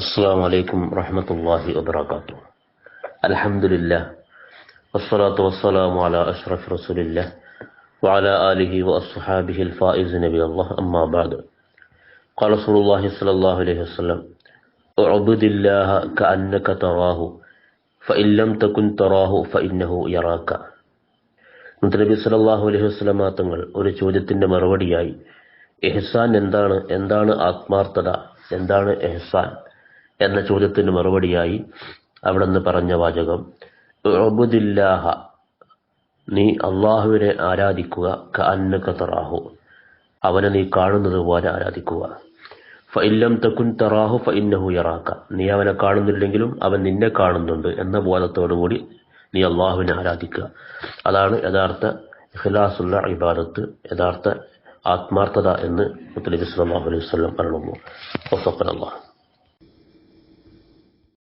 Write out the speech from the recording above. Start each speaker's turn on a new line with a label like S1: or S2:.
S1: السلام عليكم ورحمة الله وبركاته. الحمد لله والصلاة والسلام على أشرف رسول الله وعلى آله وأصحابه الفائز نبي الله. أما بعد، قال رسول الله صلى الله عليه وسلم: اعبد الله كأنك تراه فإن لم تكن تراه فإنه يراك. നബി സല്ലല്ലാഹു അലൈഹി വസല്ലം തങ്ങൾ ഒരു ചോദ്യത്തിന്റെ മറുപടിയായി ഇഹ്സാൻ എന്താണ് ആത്മാർത്ഥത, എന്താണ് ഇഹ്സാൻ എന്ന ചോദ്യത്തിന് മറുപടിയായി അവിടെ നിന്ന് പറഞ്ഞ വാചകം: ഉഅ്ബുദില്ലാഹ, നീ അള്ളാഹുവിനെ ആരാധിക്കുക, കഅന്നക തറാഹു, അവനെ നീ കാണുന്നത് പോലെ ആരാധിക്കുക. ഫഇല്ലം തകുൻ തറാഹു ഫഇന്നഹു യറാക, നീ അവനെ കാണുന്നില്ലെങ്കിലും അവൻ നിന്നെ കാണുന്നുണ്ട് എന്ന ബോധത്തോടുകൂടി നീ അള്ളാഹുവിനെ ആരാധിക്കുക. അതാണ് യഥാർത്ഥ ഇഖ്ലാസുള്ള ഇബാദത്ത്, യഥാർത്ഥ ആത്മാർത്ഥത എന്ന് നബി സല്ലല്ലാഹു അലൈഹി വസല്ലം പറയുന്നു. വഫഖന അല്ലാഹ്.